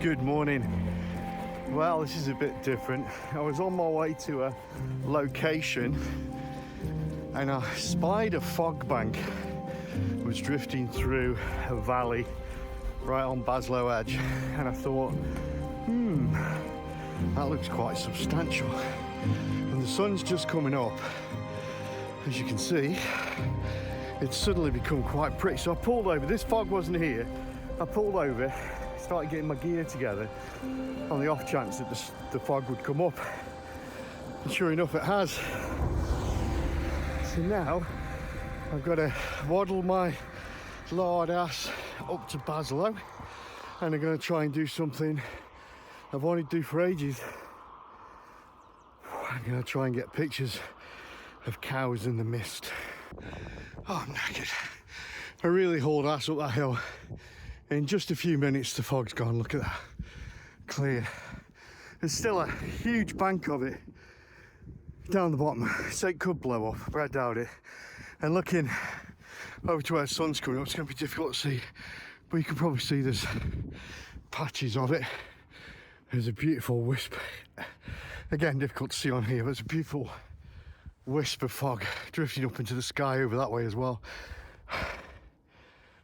Good morning. Well, this is a bit different. I was on my way to a location and I spied a fog bank. It was drifting through a valley right on Baslow edge, and I thought, that looks quite substantial. And the sun's just coming up. As you can see, it's suddenly become quite pretty. So I pulled over. This fog wasn't here. I pulled over, started getting my gear together on the off chance that the fog would come up. And sure enough, it has. So now I've got to waddle my lard ass up to Baslow, and I'm going to try and do something I've wanted to do for ages. I'm going to try and get pictures of cows in the mist. Oh, I'm knackered. I really hauled ass up that hill. In just a few minutes, the fog's gone. Look at that. Clear. There's still a huge bank of it down the bottom, so it could blow up, but I doubt it. And looking over to where the sun's coming up, it's going to be difficult to see, but you can probably see there's patches of it. There's a beautiful wisp. Again, difficult to see on here, but it's a beautiful wisp of fog drifting up into the sky over that way as well.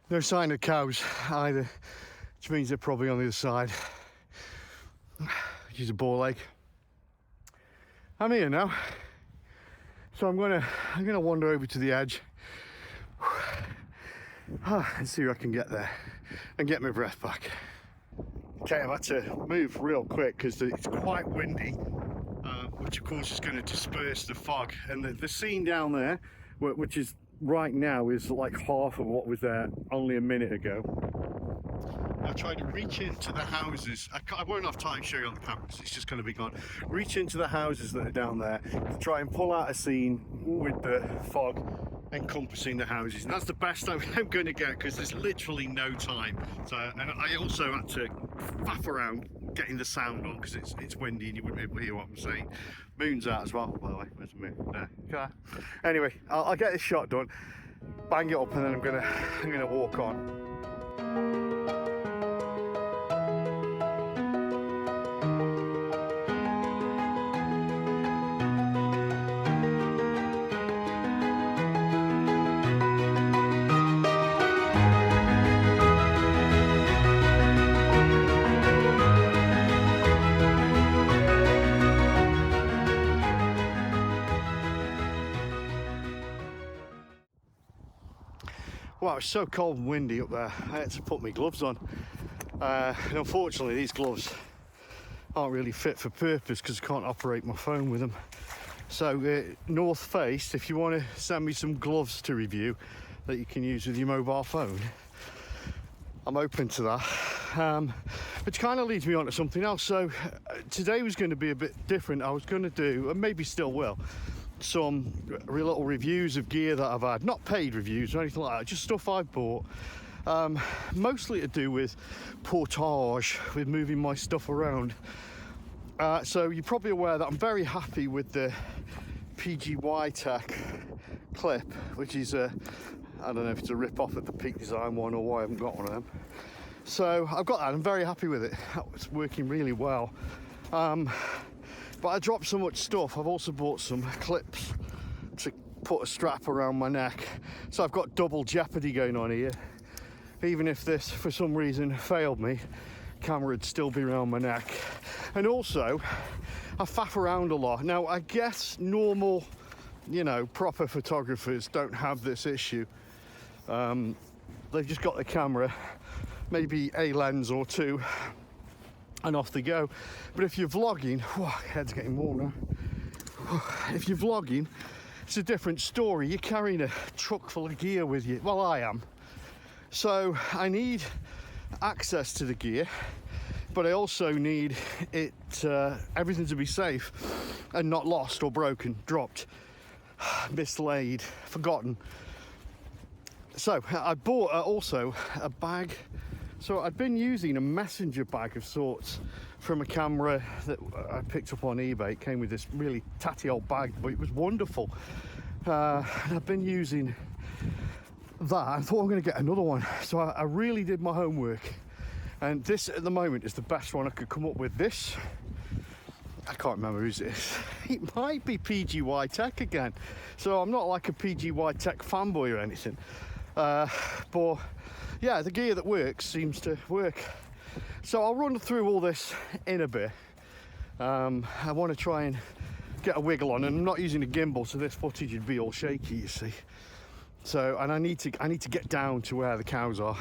No sign of cows either, which means they're probably on the other side, which is a ball lake. I'm here now, so I'm gonna wander over to the edge and see if I can get there and get my breath back. Okay, I've had to move real quick because it's quite windy, which of course is going to disperse the fog. And the scene down there, which is right now, is like half of what was there only a minute ago. I tried to reach into the houses. I won't have time to show you on the camera because it's just going to be gone. Reach into the houses that are down there to try and pull out a scene with the fog encompassing the houses, and that's the best I'm going to get because there's literally no time. So, and I also had to faff around getting the sound on because it's windy and you wouldn't be able to hear what I'm saying. Moon's out as well, by the way. Where's the moon? There. Okay. Anyway, I'll get this shot done, bang it up, and then I'm gonna walk on. Wow, it's so cold and windy up there. I had to put my gloves on. And unfortunately, these gloves aren't really fit for purpose because I can't operate my phone with them. So, North Face, if you want to send me some gloves to review that you can use with your mobile phone, I'm open to that. Which kind of leads me on to something else. So, today was going to be a bit different. I was going to do, and maybe still will, some little reviews of gear that I've had, not paid reviews or anything like that, just stuff I've bought, mostly to do with portage, with moving my stuff around. So you're probably aware that I'm very happy with the PGY Tech clip, which is I don't know if it's a rip-off of the Peak Design one or why I haven't got one of them. So I've got that, I'm very happy with it. It's working really well. But I dropped so much stuff. I've also bought some clips to put a strap around my neck. So I've got double jeopardy going on here. Even if this, for some reason, failed me, camera would still be around my neck. And also, I faff around a lot. Now, I guess normal, proper photographers don't have this issue. They've just got the camera, maybe a lens or two, and off they go. But if you're vlogging, head's getting warm now. If you're vlogging, it's a different story. You're carrying a truck full of gear with you. Well, I am. So I need access to the gear, but I also need it everything to be safe and not lost or broken, dropped, mislaid, forgotten. So I bought also a bag. So I'd been using a messenger bag of sorts from a camera that I picked up on eBay. It came with this really tatty old bag, but it was wonderful. And I've been using that. I thought I'm going to get another one. So I really did my homework And this at the moment is the best one I could come up with. This, I can't remember whose it is. It might be PGY Tech again. So I'm not like a PGY Tech fanboy or anything. But yeah, the gear that works seems to work. So I'll run through all this in a bit. I want to try and get a wiggle on, and I'm not using a gimbal, so this footage would be all shaky, you see. So, and I need to get down to where the cows are.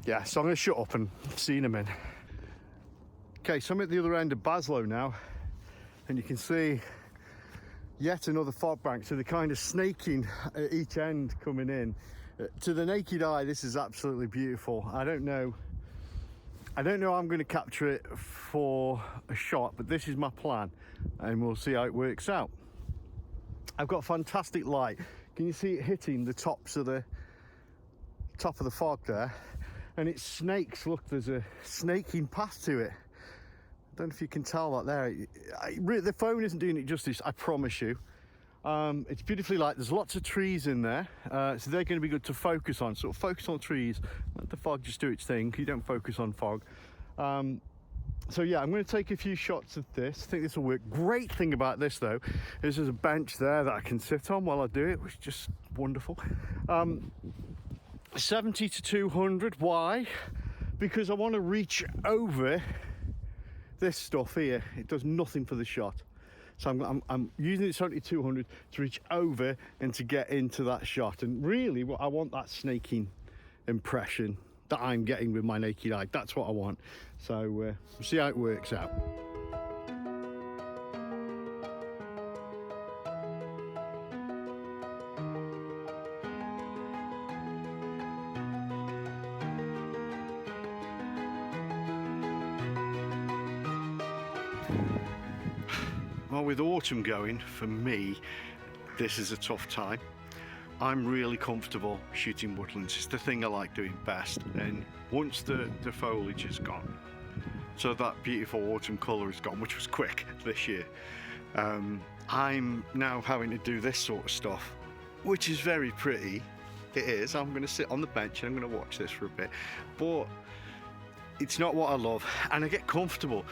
Yeah, so I'm going to shut up and see you in a minute. Okay, so I'm at the other end of Baslow now, and you can see yet another fog bank. So they're kind of snaking at each end coming in. To the naked eye, this is absolutely beautiful. I don't know how I'm going to capture it for a shot, but this is my plan, and we'll see how it works out. I've got fantastic light. Can you see it hitting the top of the fog there? And it snakes. Look, there's a snaking path to it. I don't know if you can tell that there. The phone isn't doing it justice, I promise you. It's beautifully light. There's lots of trees in there, so they're going to be good to focus on. Sort of focus on trees, let the fog just do its thing. You don't focus on fog. So yeah, I'm going to take a few shots of this. I think this will work. Great thing about this though is there's a bench there that I can sit on while I do it, which is just wonderful. 70 to 200. Why? Because I want to reach over this stuff here. It does nothing for the shot. So I'm using it 70 to 200 to reach over and to get into that shot. And really, I want that snaking impression that I'm getting with my naked eye. That's what I want. So we'll see how it works out. Well, with autumn going, for me, this is a tough time. I'm really comfortable shooting woodlands. It's the thing I like doing best. And once the foliage is gone, so that beautiful autumn colour is gone, which was quick this year, I'm now having to do this sort of stuff, which is very pretty. It is. I'm going to sit on the bench and I'm going to watch this for a bit. But it's not what I love, and I get comfortable.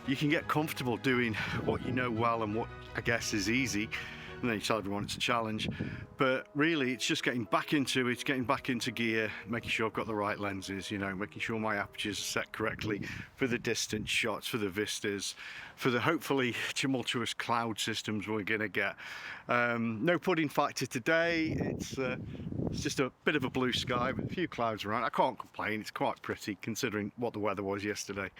You can get comfortable doing what you know well and what I guess is easy, and then you tell everyone it's a challenge. But really, it's just getting back into it, getting back into gear, making sure I've got the right lenses, you know, making sure my apertures are set correctly for the distance shots, for the vistas, for the hopefully tumultuous cloud systems we're gonna get. No pudding factor today. It's just a bit of a blue sky with a few clouds around. I can't complain. It's quite pretty considering what the weather was yesterday.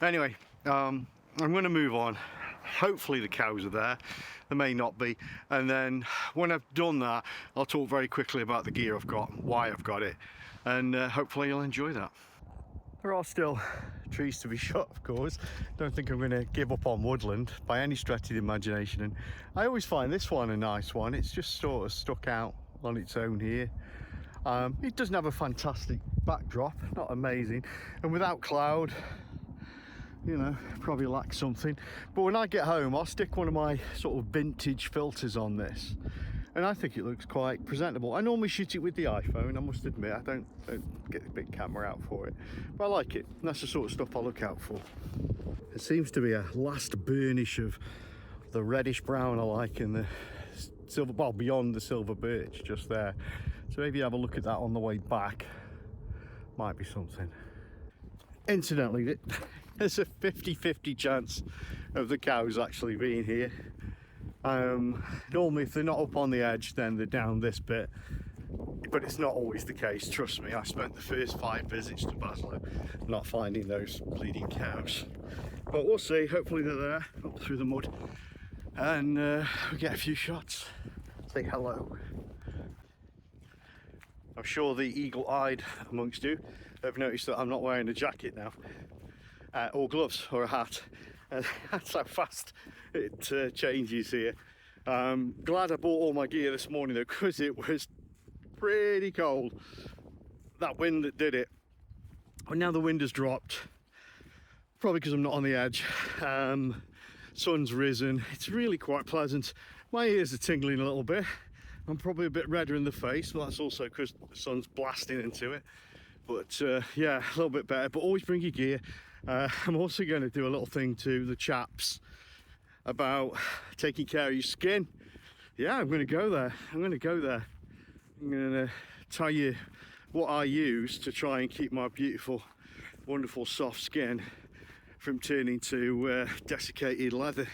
Anyway, I'm going to move on. Hopefully the cows are there. There may not be. And then when I've done that, I'll talk very quickly about the gear I've got, why I've got it, and hopefully you'll enjoy that. There are still trees to be shot, of course. Don't think I'm going to give up on woodland by any stretch of the imagination. And I always find this one a nice one. It's just sort of stuck out on its own here. It doesn't have a fantastic backdrop, not amazing, and without cloud, you know, probably lacks something. But when I get home, I'll stick one of my sort of vintage filters on this, and I think it looks quite presentable. I normally shoot it with the iPhone, I must admit. I don't get the big camera out for it, but I like it. That's the sort of stuff I look out for. It seems to be a last burnish of the reddish brown I like in the silver, well, beyond the silver birch just there. So maybe have a look at that on the way back. Might be something. Incidentally, there's a 50-50 chance of the cows actually being here. Normally if they're not up on the edge, then they're down this bit, but it's not always the case. Trust me, I spent the first 5 visits to Baslow not finding those bleeding cows, but we'll see. Hopefully they're there up through the mud, and we get a few shots. Say hello. I'm sure the eagle-eyed amongst you have noticed that I'm not wearing a jacket now, or gloves, or a hat. That's how fast it changes here. Glad I bought all my gear this morning though, because it was pretty cold. That wind that did it. But now the wind has dropped, probably because I'm not on the edge. Sun's risen. It's really quite pleasant. My ears are tingling a little bit. I'm probably a bit redder in the face, but that's also because the sun's blasting into it. But yeah, a little bit better, but always bring your gear. I'm also going to do a little thing to the chaps about taking care of your skin. Yeah, I'm going to go there. I'm going to tell you what I use to try and keep my beautiful, wonderful soft skin from turning to desiccated leather.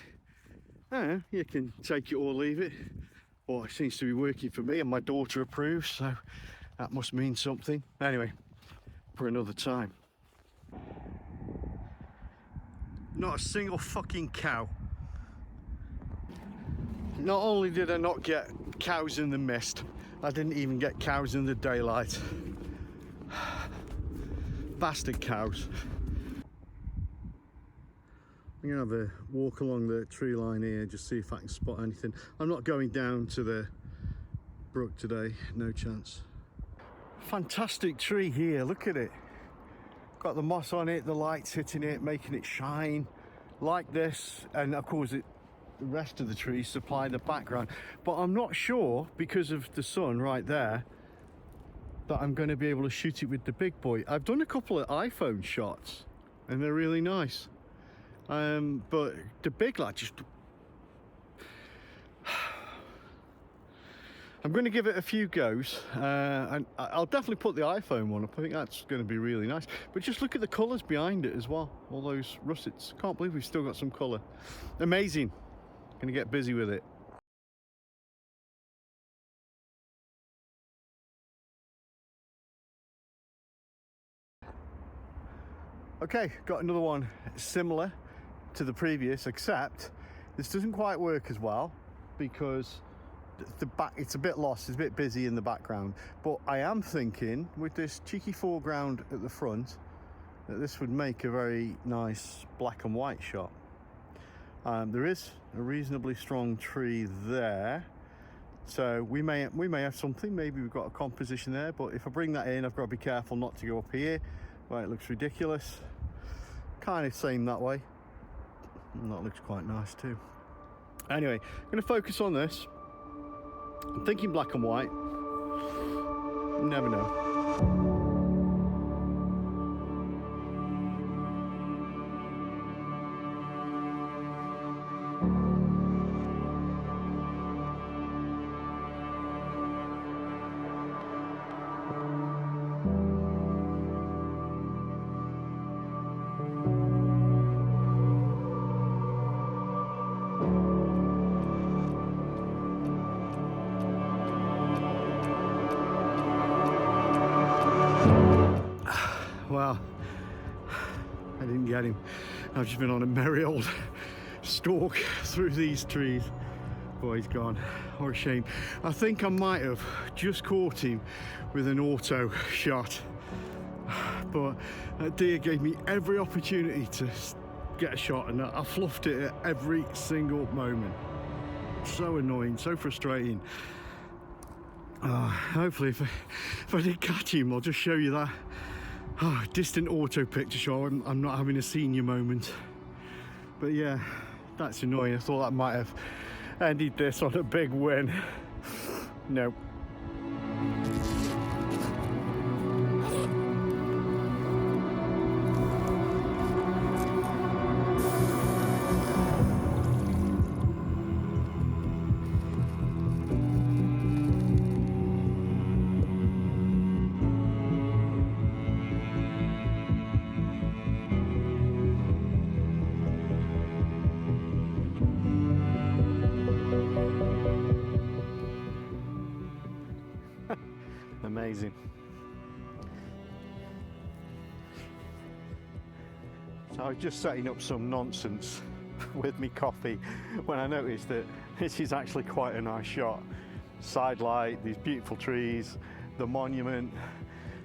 You can take it or leave it. Well, it seems to be working for me, and my daughter approves, so that must mean something. Anyway, for another time. Not a single fucking cow. Not only did I not get cows in the mist, I didn't even get cows in the daylight. Bastard cows. I'm gonna have a walk along the tree line here, just see if I can spot anything. I'm not going down to the brook today, no chance. Fantastic tree here, look at it. Got the moss on it, the light's hitting it, making it shine like this, and of course the rest of the trees supply the background. But I'm not sure, because of the sun right there, that I'm going to be able to shoot it with the big boy. I've done a couple of iPhone shots and they're really nice, but the big lad just... I'm going to give it a few goes, and I'll definitely put the iPhone one up. I think that's going to be really nice. But just look at the colours behind it as well, all those russets. Can't believe we've still got some colour. Amazing. Going to get busy with it. Okay, got another one similar to the previous, except this doesn't quite work as well because it's a bit lost, it's a bit busy in the background. But I am thinking with this cheeky foreground at the front that this would make a very nice black and white shot. There is a reasonably strong tree there, so we may have something. Maybe we've got a composition there, but if I bring that in, I've got to be careful not to go up here where it looks ridiculous. Kind of same that way, and that looks quite nice too. Anyway, I'm going to focus on this. I'm thinking black and white. You never know. Well, I didn't get him. I've just been on a merry old stalk through these trees. Boy, he's gone. What a shame. I think I might have just caught him with an auto shot, but that deer gave me every opportunity to get a shot, and I fluffed it at every single moment. So annoying, so frustrating. Hopefully if I did catch him, I'll just show you that distant auto picture shot. I'm not having a senior moment, but yeah, that's annoying. I thought that might have ended this on a big win. Nope. Amazing. So I was just setting up some nonsense with me coffee when I noticed that this is actually quite a nice shot. Side light, these beautiful trees, the monument.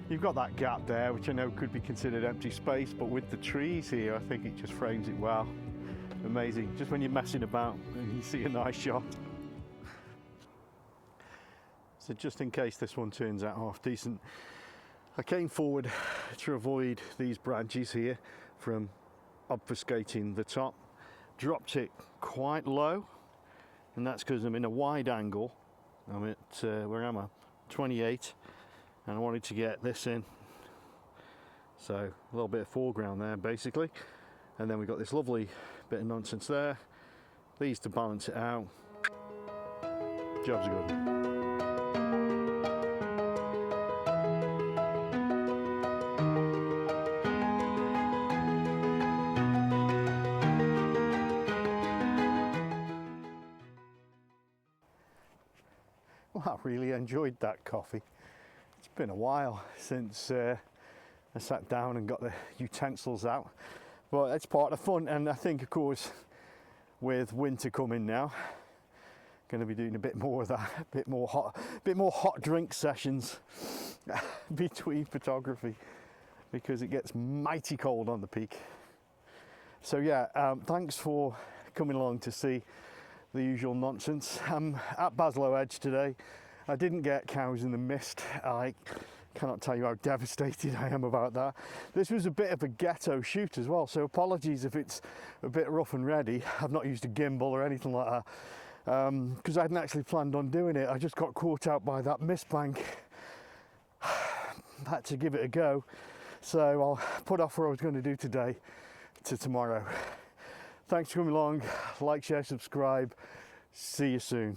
You've got that gap there, which I know could be considered empty space, but with the trees here, I think it just frames it well. Amazing. Just when you're messing about and you see a nice shot. So just in case this one turns out half decent, I came forward to avoid these branches here from obfuscating the top, dropped it quite low, and that's because I'm in a wide angle. I'm at, where am I? 28, and I wanted to get this in So a little bit of foreground there basically, and then we've got this lovely bit of nonsense there. These to balance it out. Job's a good one. Well, I really enjoyed that coffee. It's been a while since I sat down and got the utensils out, but it's part of the fun. And I think, of course, with winter coming now, going to be doing a bit more of that, a bit more hot drink sessions between photography, because it gets mighty cold on the peak. So yeah, thanks for coming along to see the usual nonsense. I'm at Baslow Edge today. I didn't get cows in the mist. I cannot tell you how devastated I am about that. This was a bit of a ghetto shoot as well, so apologies if it's a bit rough and ready. I've not used a gimbal or anything like that, because I hadn't actually planned on doing it. I just got caught out by that mist bank. Had to give it a go, so I'll put off what I was going to do today to tomorrow. Thanks for coming along. Like, share, subscribe. See you soon.